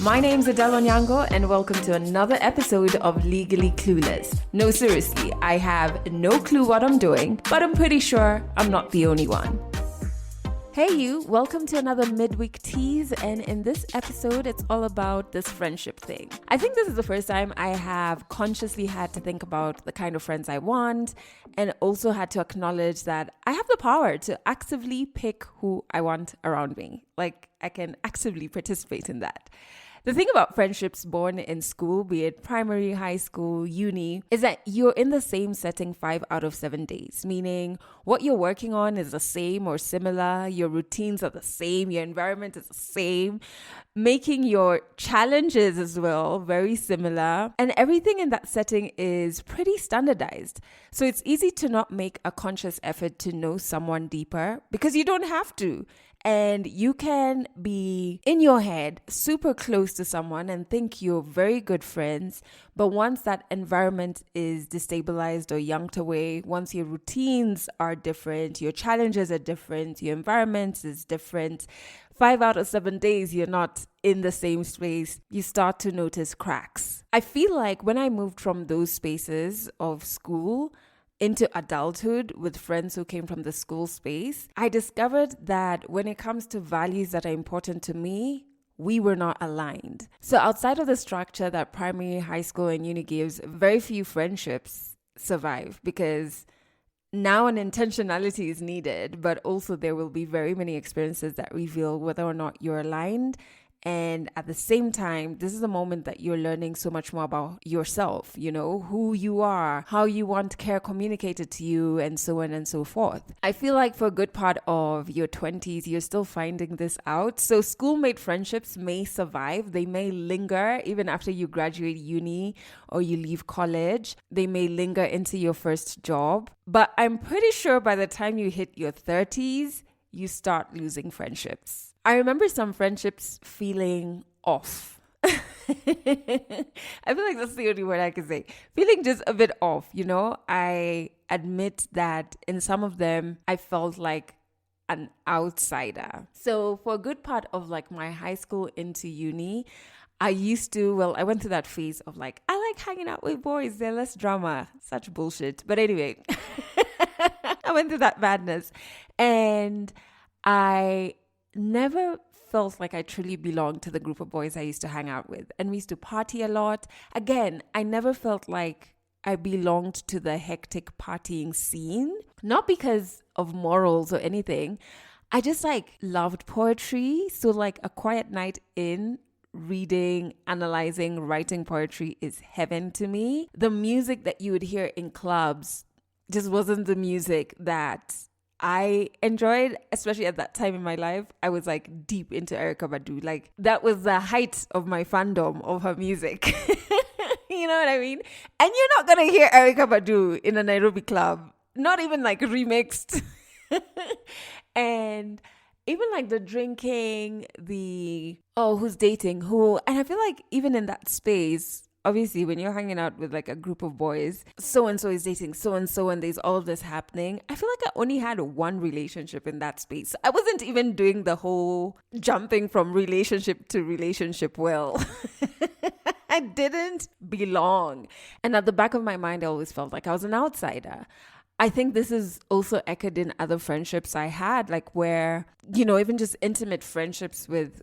My name's Adele Onyango and welcome to another episode of Legally Clueless. No, seriously, I have no clue what I'm doing, but I'm pretty sure I'm not the only one. Hey you, welcome to another midweek tease, and in this episode it's all about this friendship thing. I think this is the first time I have consciously had to think about the kind of friends I want, and also had to acknowledge that I have the power to actively pick who I want around me. Like, I can actively participate in that. The thing about friendships born in school, be it primary, high school, uni, is that you're in the same setting 5 out of 7 days, meaning what you're working on is the same or similar, your routines are the same, your environment is the same, making your challenges as well very similar, and everything in that setting is pretty standardized. So it's easy to not make a conscious effort to know someone deeper because you don't have to. And you can be in your head super close to someone and think you're very good friends. But once that environment is destabilized or yanked away, once your routines are different, your challenges are different, your environment is different, 5 out of 7 days, you're not in the same space, you start to notice cracks. I feel like when I moved from those spaces of school into adulthood with friends who came from the school space, I discovered that when it comes to values that are important to me, we were not aligned. So outside of the structure that primary, high school, and uni gives, very few friendships survive because now an intentionality is needed, but also there will be very many experiences that reveal whether or not you're aligned. And at the same time, this is a moment that you're learning so much more about yourself, you know, who you are, how you want care communicated to you, and so on and so forth. I feel like for a good part of your 20s, you're still finding this out. So schoolmate friendships may survive. They may linger even after you graduate uni or you leave college. They may linger into your first job. But I'm pretty sure by the time you hit your 30s, you start losing friendships. I remember some friendships feeling off. I feel like that's the only word I can say. Feeling just a bit off, you know? I admit that in some of them, I felt like an outsider. So for a good part of like my high school into uni, I went through that phase of like, I like hanging out with boys. They're less drama. Such bullshit. But anyway, I went through that madness. And I never felt like I truly belonged to the group of boys I used to hang out with. And we used to party a lot. Again, I never felt like I belonged to the hectic partying scene. Not because of morals or anything. I just like loved poetry. So like a quiet night in reading, analyzing, writing poetry is heaven to me. The music that you would hear in clubs just wasn't the music that I enjoyed, especially at that time in my life. I was like deep into Erykah Badu. Like that was the height of my fandom of her music. You know what I mean? And you're not going to hear Erykah Badu in a Nairobi club. Not even like remixed. And even like the drinking, who's dating who. And I feel like even in that space, obviously, when you're hanging out with like a group of boys, so-and-so is dating so-and-so and there's all of this happening. I feel like I only had one relationship in that space. I wasn't even doing the whole jumping from relationship to relationship well. I didn't belong. And at the back of my mind, I always felt like I was an outsider. I think this is also echoed in other friendships I had, like where, you know, even just intimate friendships with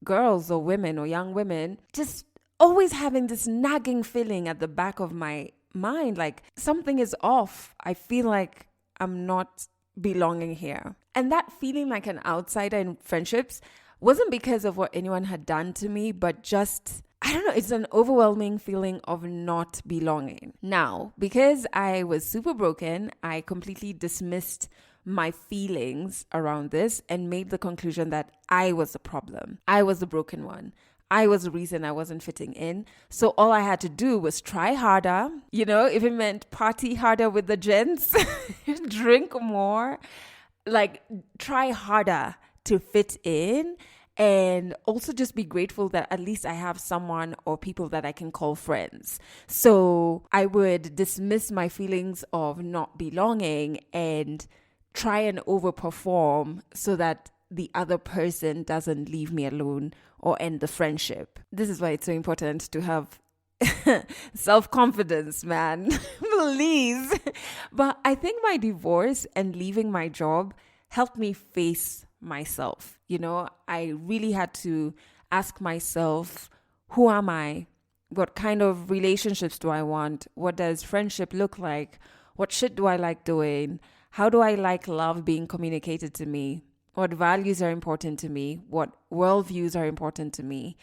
girls or women or young women, just always having this nagging feeling at the back of my mind, like something is off. I feel like I'm not belonging here. And that feeling like an outsider in friendships wasn't because of what anyone had done to me, but just, I don't know, it's an overwhelming feeling of not belonging. Now, because I was super broken, I completely dismissed my feelings around this and made the conclusion that I was the problem. I was the broken one. I was the reason I wasn't fitting in. So all I had to do was try harder. You know, if it meant party harder with the gents, drink more, like try harder to fit in. And also just be grateful that at least I have someone or people that I can call friends. So I would dismiss my feelings of not belonging and try and overperform so that the other person doesn't leave me alone or end the friendship. This is why it's so important to have self-confidence, man. Please. But I think my divorce and leaving my job helped me face myself. I really had to ask myself, who am I? What kind of relationships do I want? What does friendship look like? What shit do I like doing? How do I like love being communicated to me? What values are important to me? What worldviews are important to me?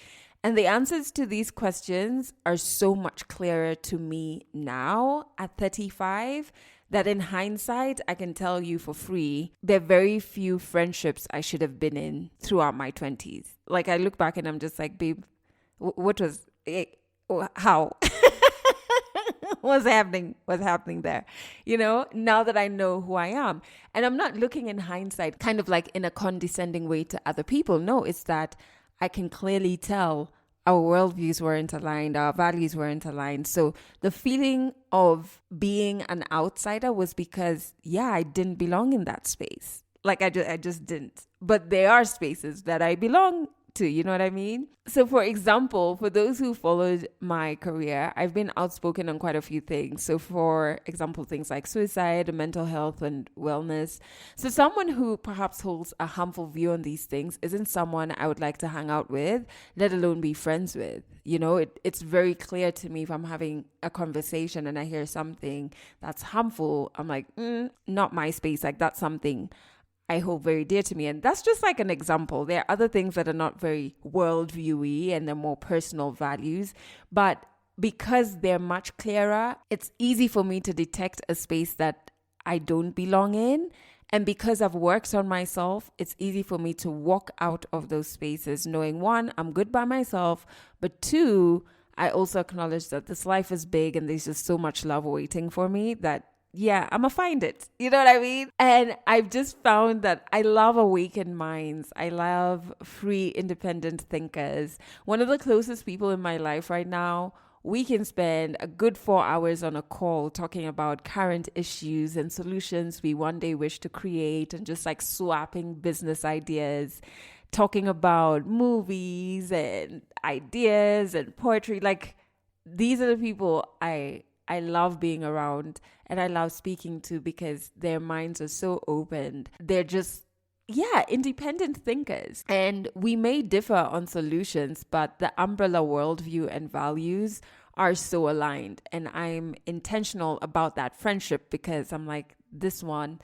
And the answers to these questions are so much clearer to me now at 35 that in hindsight, I can tell you for free, there are very few friendships I should have been in throughout my 20s. Like I look back and I'm just like, babe, what was it? How? What's happening there? Now that I know who I am. And I'm not looking in hindsight kind of like in a condescending way to other people. No, it's that I can clearly tell our worldviews weren't aligned, our values weren't aligned. So the feeling of being an outsider was because, I didn't belong in that space. Like I just didn't. But there are spaces that I belong to, you know what I mean? So for example, for those who followed my career, I've been outspoken on quite a few things. So for example, things like suicide, mental health and wellness. So someone who perhaps holds a harmful view on these things isn't someone I would like to hang out with, let alone be friends with. It's very clear to me if I'm having a conversation and I hear something that's harmful, I'm like, not my space. Like that's something I hold very dear to me. And that's just like an example. There are other things that are not very worldviewy and they're more personal values. But because they're much clearer, it's easy for me to detect a space that I don't belong in. And because I've worked on myself, it's easy for me to walk out of those spaces knowing, one, I'm good by myself, but two, I also acknowledge that this life is big and there's just so much love waiting for me that I'm gonna find it. You know what I mean? And I've just found that I love awakened minds. I love free, independent thinkers. One of the closest people in my life right now, we can spend a good 4 hours on a call talking about current issues and solutions we one day wish to create and just like swapping business ideas, talking about movies and ideas and poetry. Like these are the people I love being around and I love speaking to because their minds are so open. They're just, independent thinkers. And we may differ on solutions, but the umbrella worldview and values are so aligned. And I'm intentional about that friendship because I'm like, this one,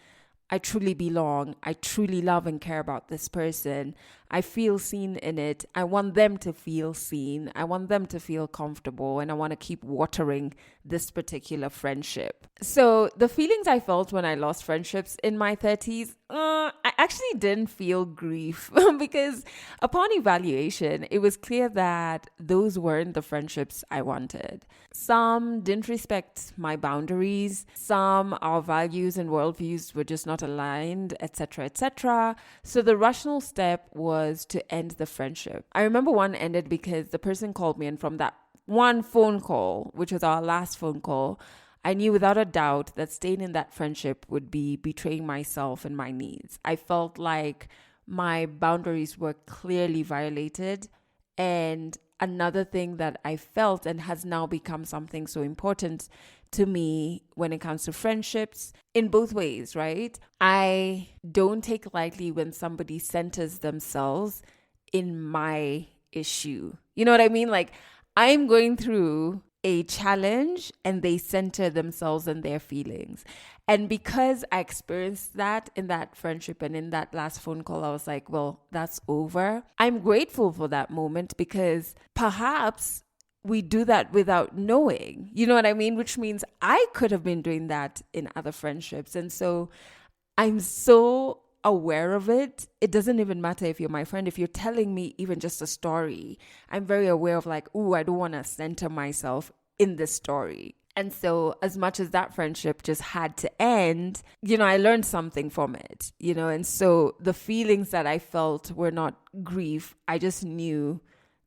I truly belong. I truly love and care about this person. I feel seen in it. I want them to feel seen. I want them to feel comfortable. And I want to keep watering this particular friendship. So the feelings I felt when I lost friendships in my 30s, I actually didn't feel grief because upon evaluation, it was clear that those weren't the friendships I wanted. Some didn't respect my boundaries. Some, our values and worldviews were just not aligned, etc., etc. So the rational step was to end the friendship. I remember one ended because the person called me, and from that one phone call, which was our last phone call, I knew without a doubt that staying in that friendship would be betraying myself and my needs. I felt like my boundaries were clearly violated. And another thing that I felt and has now become something so important to me when it comes to friendships in both ways, right? I don't take lightly when somebody centers themselves in my issue. You know what I mean? Like I'm going through a challenge and they center themselves in their feelings. And because I experienced that in that friendship and in that last phone call, I was like, well, that's over. I'm grateful for that moment because perhaps we do that without knowing, you know what I mean? Which means I could have been doing that in other friendships. And so I'm so aware of it. It doesn't even matter if you're my friend. If you're telling me even just a story, I'm very aware of like, I don't want to center myself in this story. And so as much as that friendship just had to end, I learned something from it, and so the feelings that I felt were not grief. I just knew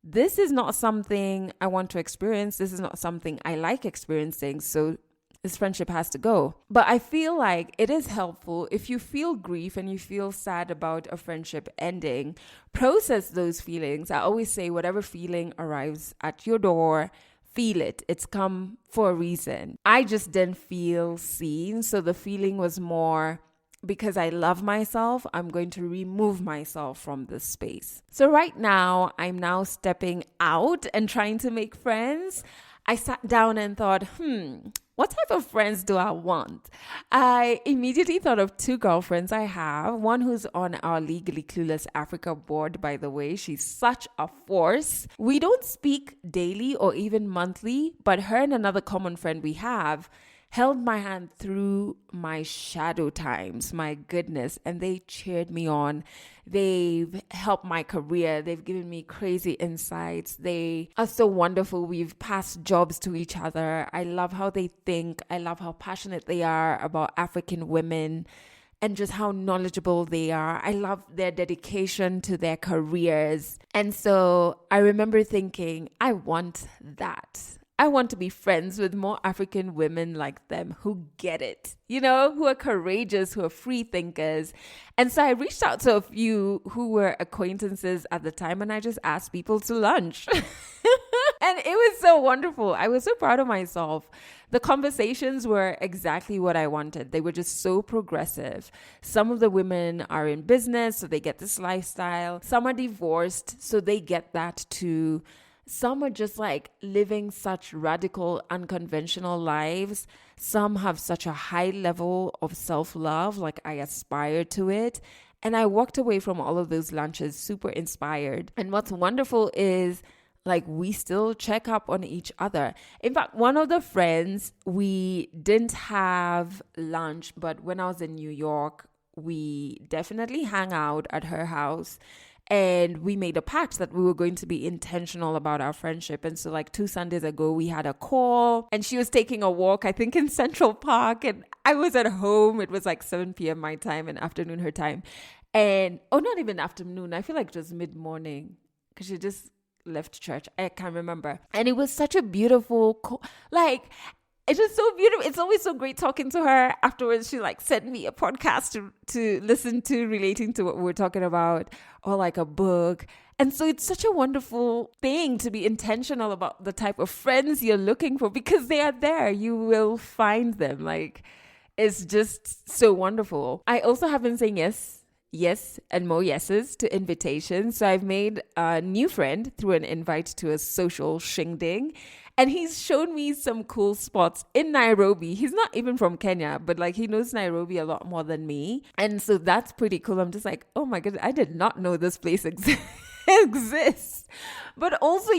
this is not something I want to experience. This is not something I like experiencing. So this friendship has to go. But I feel like it is helpful if you feel grief and you feel sad about a friendship ending, process those feelings. I always say whatever feeling arrives at your door, feel it. It's come for a reason. I just didn't feel seen. So the feeling was more, because I love myself, I'm going to remove myself from this space. So right now, I'm now stepping out and trying to make friends. I sat down and thought, what type of friends do I want? I immediately thought of two girlfriends I have. One who's on our Legally Clueless Africa board, by the way. She's such a force. We don't speak daily or even monthly, but her and another common friend we have held my hand through my shadow times, my goodness, and they cheered me on. They've helped my career. They've given me crazy insights. They are so wonderful. We've passed jobs to each other. I love how they think. I love how passionate they are about African women and just how knowledgeable they are. I love their dedication to their careers. And so I remember thinking, I want that. I want to be friends with more African women like them who get it, who are courageous, who are free thinkers. And so I reached out to a few who were acquaintances at the time, and I just asked people to lunch. And it was so wonderful. I was so proud of myself. The conversations were exactly what I wanted. They were just so progressive. Some of the women are in business, so they get this lifestyle. Some are divorced, so they get that too. Some are just like living such radical, unconventional lives. Some have such a high level of self-love, like I aspire to it. And I walked away from all of those lunches super inspired. And what's wonderful is like we still check up on each other. In fact, one of the friends, we didn't have lunch, but when I was in New York, we definitely hang out at her house. And we made a pact that we were going to be intentional about our friendship. And so like 2 Sundays ago, we had a call and she was taking a walk, I think in Central Park. And I was at home. It was like 7 p.m. my time and afternoon her time. And, not even afternoon. I feel like just mid-morning because she just left church. I can't remember. And it was such a beautiful, it's just so beautiful. It's always so great talking to her. Afterwards, she like sent me a podcast to listen to relating to what we were talking about, or like a book. And so it's such a wonderful thing to be intentional about the type of friends you're looking for because they are there. You will find them. Like, it's just so wonderful. I also have been saying yes, and more yeses to invitations. So I've made a new friend through an invite to a social shindig. And he's shown me some cool spots in Nairobi. He's not even from Kenya, but like he knows Nairobi a lot more than me. And so that's pretty cool. I'm just like, oh my goodness, I did not know this place exists. But also,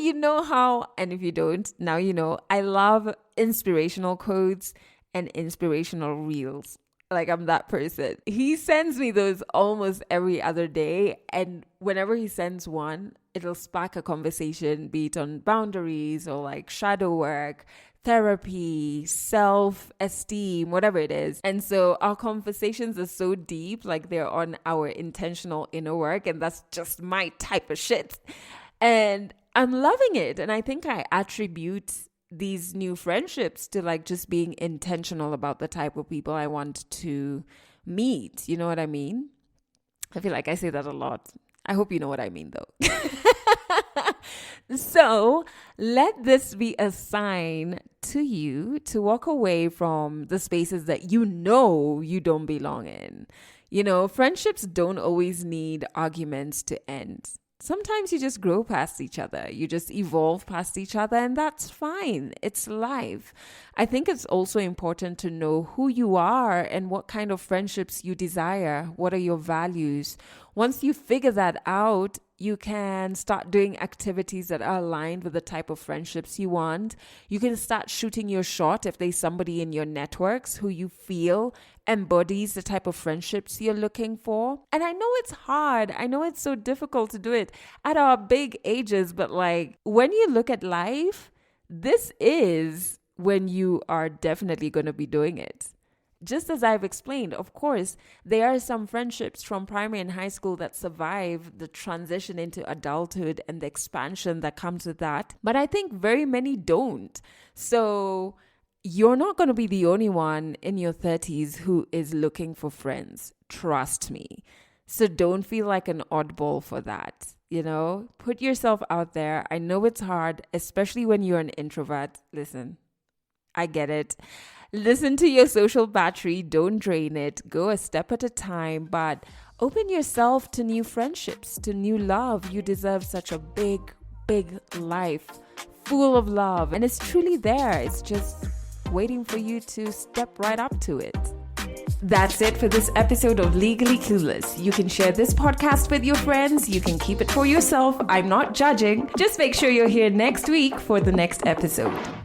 how, and if you don't, now you know, I love inspirational quotes and inspirational reels. Like I'm that person. He sends me those almost every other day. And whenever he sends one, it'll spark a conversation, be it on boundaries or like shadow work, therapy, self-esteem, whatever it is. And so our conversations are so deep, like they're on our intentional inner work. And that's just my type of shit. And I'm loving it. And I think I attribute these new friendships to like just being intentional about the type of people I want to meet. You know what I mean? I feel like I say that a lot. I hope you know what I mean though. So let this be a sign to you to walk away from the spaces that you don't belong in. Friendships don't always need arguments to end. Sometimes you just grow past each other. You just evolve past each other, and that's fine. It's life. I think it's also important to know who you are and what kind of friendships you desire. What are your values? Once you figure that out, you can start doing activities that are aligned with the type of friendships you want. You can start shooting your shot if there's somebody in your networks who you feel embodies the type of friendships you're looking for. And I know it's hard. I know it's so difficult to do it at our big ages, but like when you look at life, this is when you are definitely going to be doing it. Just as I've explained, of course, there are some friendships from primary and high school that survive the transition into adulthood and the expansion that comes with that. But I think very many don't. So you're not going to be the only one in your 30s who is looking for friends. Trust me. So don't feel like an oddball for that. Put yourself out there. I know it's hard, especially when you're an introvert. Listen, I get it. Listen to your social battery. Don't drain it. Go a step at a time, but open yourself to new friendships, to new love. You deserve such a big, big life full of love, and it's truly there. It's just waiting for you to step right up to it. That's it for this episode of Legally Clueless. You can share this podcast with your friends. You can keep it for yourself. I'm not judging. Just make sure you're here next week for the next episode.